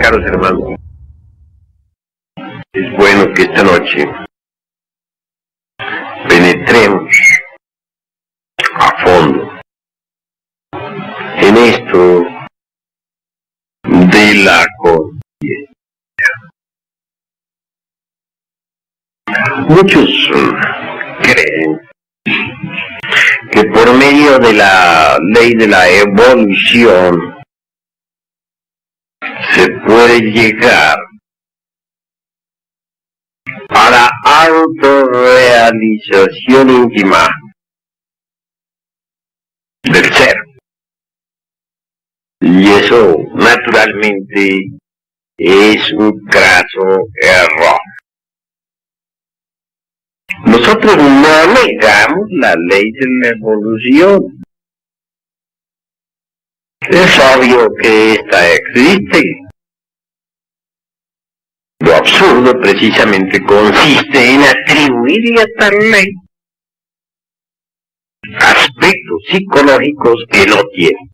caros hermanos, es bueno que esta noche penetremos a fondo en esto de la conciencia. Muchos creen que por medio de la ley de la evolución se puede llegar a la autorrealización íntima del ser. Y eso, naturalmente, es un craso error. Nosotros no negamos la ley de la evolución. Es obvio que esta existe. Lo absurdo precisamente consiste en atribuirle a tal ley aspectos psicológicos que no tiene.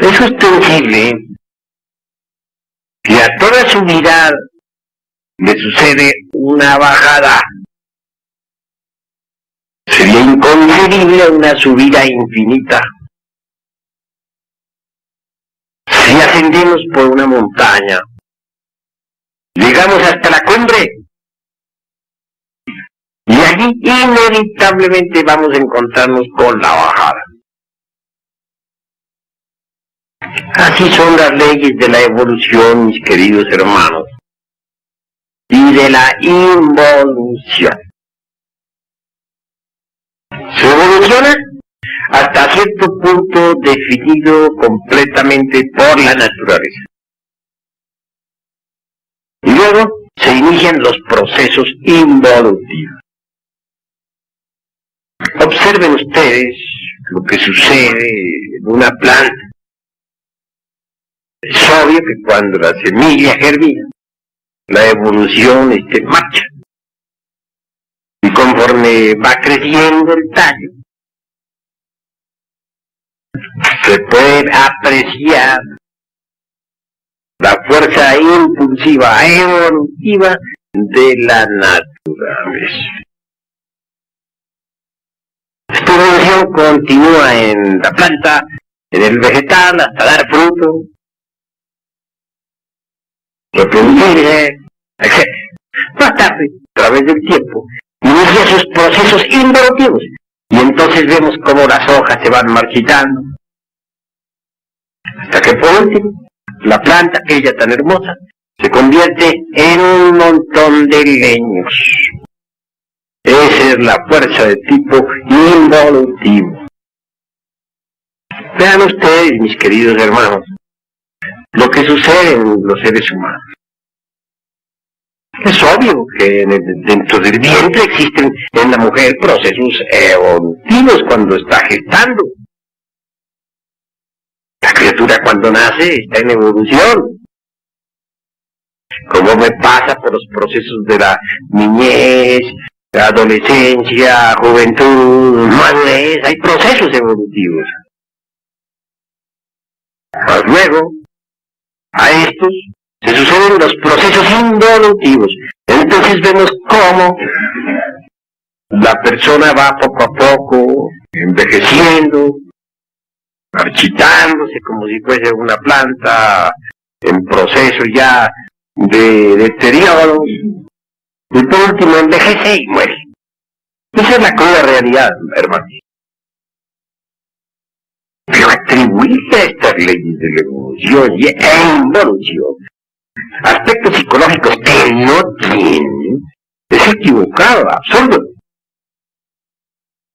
Es ostensible que a toda su vida le sucede una bajada. Sería inconcebible una subida infinita. Si ascendemos por una montaña, llegamos hasta la cumbre, y allí inevitablemente vamos a encontrarnos con la bajada. Así son las leyes de la evolución, mis queridos hermanos, y de la involución. Se evoluciona hasta cierto punto definido completamente por la naturaleza. Y luego se inician los procesos involutivos. Observen ustedes lo que sucede en una planta. Es obvio que cuando la semilla germina, la evolución está en marcha. Y conforme va creciendo el tallo, se puede apreciar la fuerza impulsiva evolutiva de la naturaleza. Esta evolución continúa en la planta, en el vegetal, hasta dar fruto, reproducirse, etc. Más tarde, a través del tiempo, inicia sus procesos involutivos, y entonces vemos cómo las hojas se van marchitando, hasta que por último, la planta, aquella tan hermosa, se convierte en un montón de leños. Esa es la fuerza de tipo involutivo. Vean ustedes, mis queridos hermanos, lo que sucede en los seres humanos. Es obvio que dentro del vientre existen en la mujer procesos evolutivos cuando está gestando. La criatura cuando nace está en evolución. Como me pasa por los procesos de la niñez, la adolescencia, juventud, madurez, hay procesos evolutivos. Mas luego, a estos se suceden los procesos involutivos. Entonces vemos cómo la persona va poco a poco envejeciendo, marchitándose como si fuese una planta en proceso ya de deterioro, y por último envejece y muere. Esa es la cruda realidad, hermano. Pero atribuirle a estas leyes de la evolución e involución aspectos psicológicos que no tienen es equivocado, absurdo.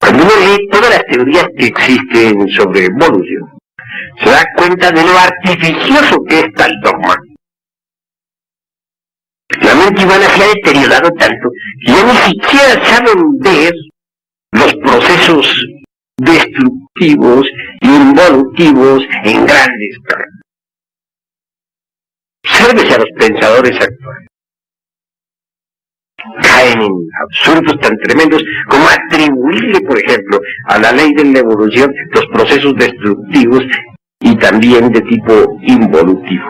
Cuando uno lee todas las teorías que existen sobre evolución, se da cuenta de lo artificioso que es tal dogma. La mente humana se ha deteriorado tanto que ya ni siquiera saben ver los procesos destructivos e involutivos en grandes escala. Obsérvese a los pensadores actuales. Caen en absurdos tan tremendos como atribuirle, por ejemplo, a la ley de la evolución los procesos destructivos y también de tipo involutivo.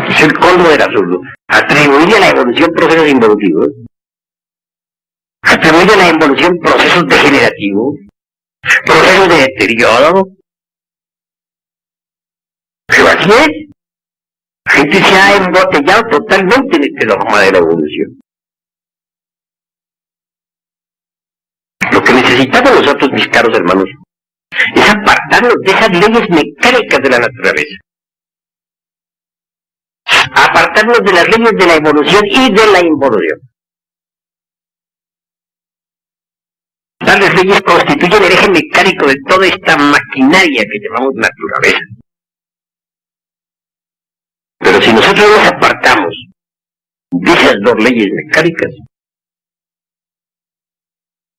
Es el colmo del absurdo. Atribuirle a la evolución procesos involutivos, atribuirle a la evolución procesos degenerativos, procesos de deterioro. Pero así es. La gente se ha embotellado totalmente en este dogma de la evolución. Lo que necesitamos nosotros, mis caros hermanos, es apartarnos de esas leyes mecánicas de la naturaleza. Apartarnos de las leyes de la evolución y de la involución. Tales leyes constituyen el eje mecánico de toda esta maquinaria que llamamos naturaleza. Pero si nosotros nos apartamos de esas dos leyes mecánicas,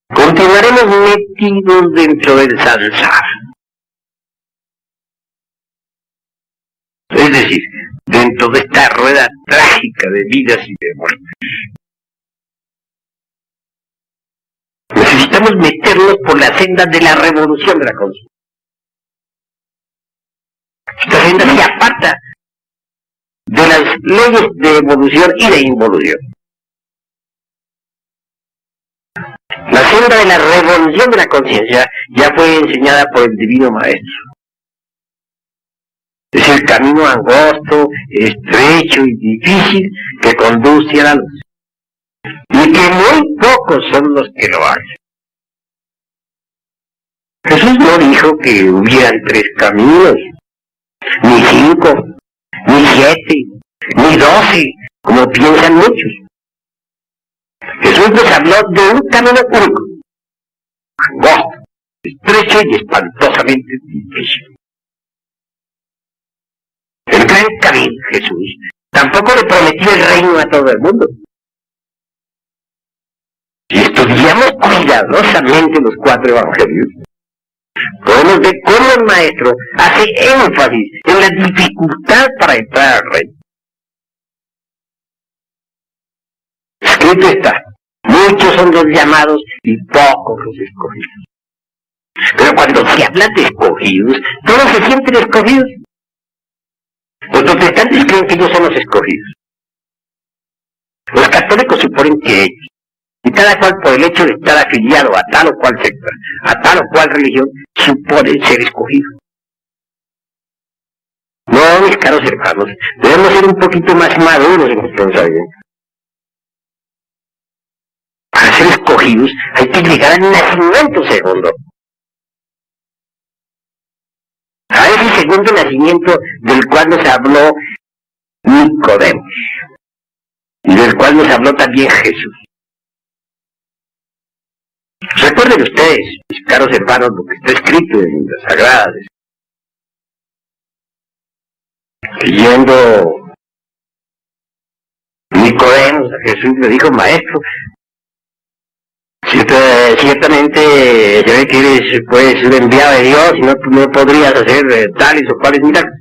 continuaremos metidos dentro del samsara. Es decir, dentro de esta rueda trágica de vidas y de muertes. Necesitamos meternos por la senda de la revolución de la conciencia. Esta senda se aparta de las leyes de evolución y de involución. La senda de la revolución de la conciencia ya fue enseñada por el Divino Maestro. Es el camino angosto, estrecho y difícil que conduce a la luz. Y que muy pocos son los que lo hacen. Jesús no dijo que hubieran 3 caminos, ni 5, ni 7, ni 12, como piensan muchos. Jesús nos habló de un camino único, angosto, estrecho y espantosamente difícil. El gran camino, Jesús, tampoco le prometió el reino a todo el mundo. Si estudiamos cuidadosamente los 4 evangelios, podemos ver cómo el Maestro hace énfasis en la dificultad para entrar al reino. Escrito está, muchos son los llamados y pocos los escogidos. Pero cuando se habla de escogidos, todos se sienten escogidos. Los protestantes creen que ellos son los escogidos. Los católicos suponen que ellos, y cada cual por el hecho de estar afiliado a tal o cual secta, a tal o cual religión, suponen ser escogidos. No, mis caros hermanos, debemos ser un poquito más maduros en nuestro pensamiento. Para ser escogidos hay que llegar al nacimiento segundo. A ese segundo nacimiento del cual nos habló Nicodemo y del cual nos habló también Jesús. Recuerden ustedes, mis caros hermanos, lo que está escrito en las Sagradas. Leyendo Nicodemo, a Jesús le dijo, maestro, ciertamente se ve que eres pues un enviado de Dios y no podrías hacer tales o cuales milagros.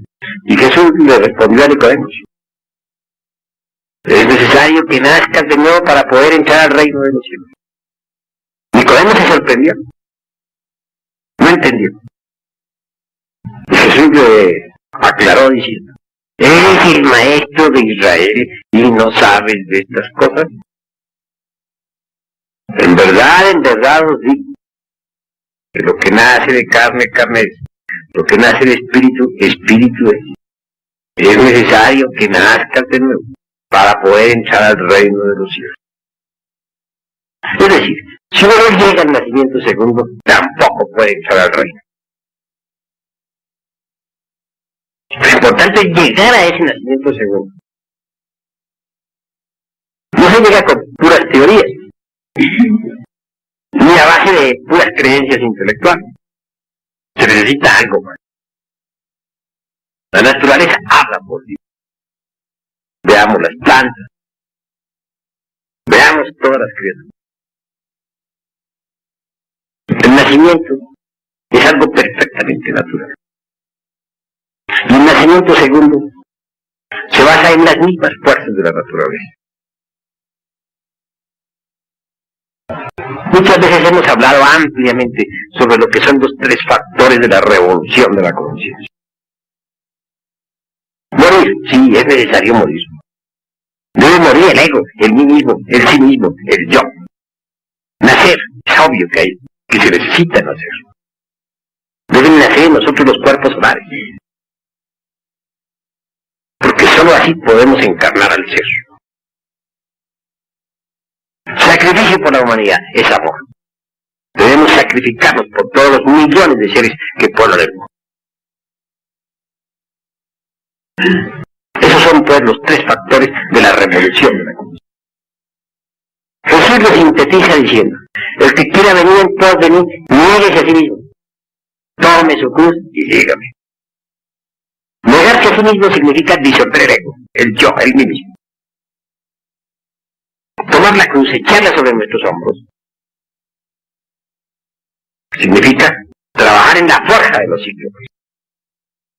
Y Jesús le respondió a Nicodemo, es necesario que nazcas de nuevo para poder entrar al reino de los cielos. Nicodemo se sorprendió, no entendió. Y Jesús le aclaró diciendo, ¿eres el maestro de Israel y no sabes de estas cosas? En verdad os digo, que lo que nace de carne, carne es, lo que nace de espíritu, espíritu es. Es necesario que nazcas de nuevo para poder entrar al reino de los cielos. Es decir, si uno no llega al nacimiento segundo, tampoco puede entrar al reino. Lo importante es llegar a ese nacimiento segundo. No se llega con puras teorías, ni a base de puras creencias intelectuales. Se necesita algo más. La naturaleza habla por sí. Veamos las plantas. Veamos todas las criaturas. El nacimiento es algo perfectamente natural. Y el nacimiento segundo se basa en las mismas fuerzas de la naturaleza. Muchas veces hemos hablado ampliamente sobre lo que son los tres factores de la revolución de la conciencia. Morir, sí, es necesario morir. Debe morir el ego, el mí mismo, el sí mismo, el yo. Nacer, es obvio que se necesita nacer. Deben nacer en nosotros los cuerpos solares. Porque solo así podemos encarnar al ser. Sacrificio por la humanidad es amor. Debemos sacrificarnos por todos los millones de seres que pueblan el mundo. Esos son pues los tres factores de la revolución de la conciencia. Jesús lo sintetiza diciendo: el que quiera venir en pos de mí, niéguese a sí mismo, tome su cruz y sígame. Negarse a sí mismo significa disolver el ego, el yo, el mí mismo. Tomar la cruz, echarla sobre nuestros hombros, significa trabajar en la forja de los siglos,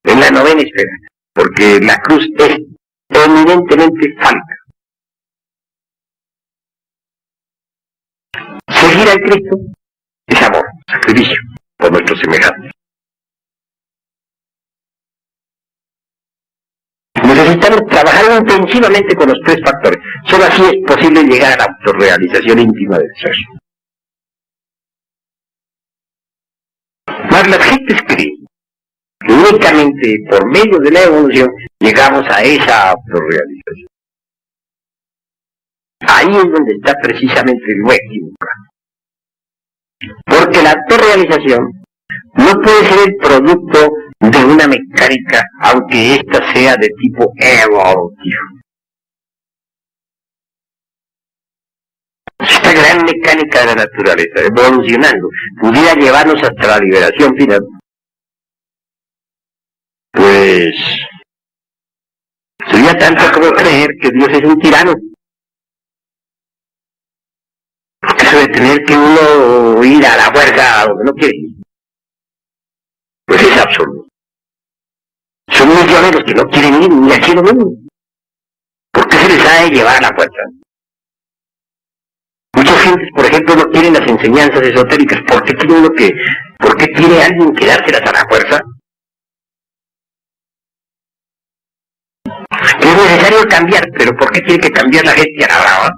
en la novena esfera, porque la cruz es eminentemente falsa. Seguir al Cristo es amor, sacrificio por nuestros semejantes. Necesitamos trabajar intensivamente con los tres factores. Solo así es posible llegar a la autorrealización íntima del ser. Mas las gentes creen que únicamente por medio de la evolución llegamos a esa autorrealización. Ahí es donde está precisamente lo equivocado. Porque la autorrealización no puede ser el producto de una mecánica, aunque ésta sea de tipo evolutivo. Esta gran mecánica de la naturaleza, evolucionando, pudiera llevarnos hasta la liberación final, pues sería tanto como creer que Dios es un tirano. Porque eso de tener que uno ir a la fuerza a donde no quiere ir, pues es absurdo. Son millones los que no quieren ir ni así lo mismo. ¿Por qué se les ha de llevar a la fuerza? Muchas gentes, por ejemplo, no quieren las enseñanzas esotéricas. ¿Por qué quiere alguien que dárselas a la fuerza? Es necesario cambiar, pero ¿por qué tiene que cambiar la gente a la brava?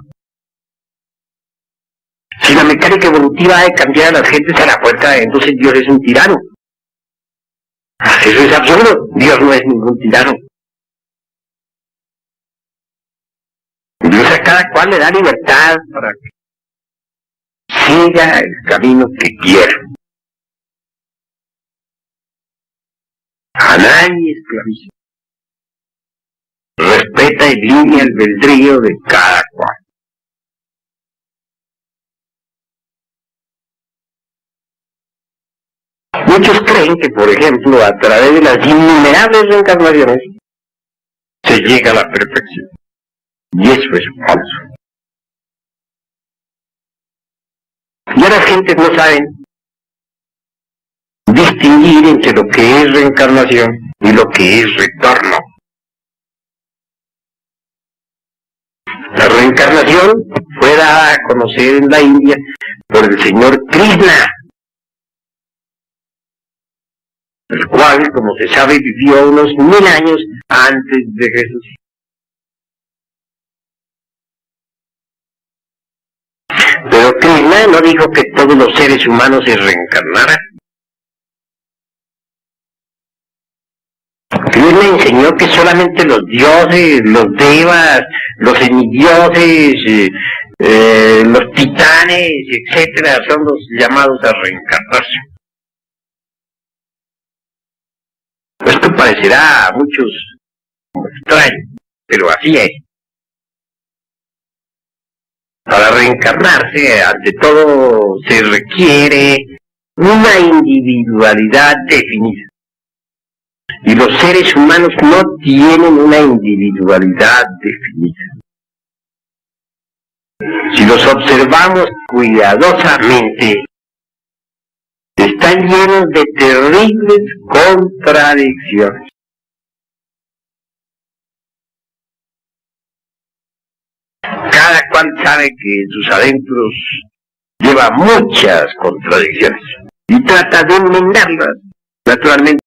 Si la mecánica evolutiva ha de cambiar a las gentes a la fuerza, entonces Dios es un tirano. Eso es absurdo. Dios no es ningún tirano. Dios a cada cual le da libertad para que siga el camino que quiera. A nadie esclaviza. Respeta el libre albedrío de cada cual. Muchos creen que, por ejemplo, a través de las innumerables reencarnaciones se llega a la perfección. Y eso es falso. Ya las gentes no saben distinguir entre lo que es reencarnación y lo que es retorno. La reencarnación fue dada a conocer en la India por el señor Krishna, el cual, como se sabe, vivió unos 1000 años antes de Jesús. Pero Krishna no dijo que todos los seres humanos se reencarnaran. Krishna enseñó que solamente los dioses, los devas, los semidioses, los titanes, etcétera, son los llamados a reencarnarse. Esto parecerá a muchos extraño, pero así es. Para reencarnarse, ante todo, se requiere una individualidad definida. Y los seres humanos no tienen una individualidad definida. Si los observamos cuidadosamente, están llenos de terribles contradicciones. Cada cual sabe que en sus adentros lleva muchas contradicciones y trata de enmendarlas. Naturalmente,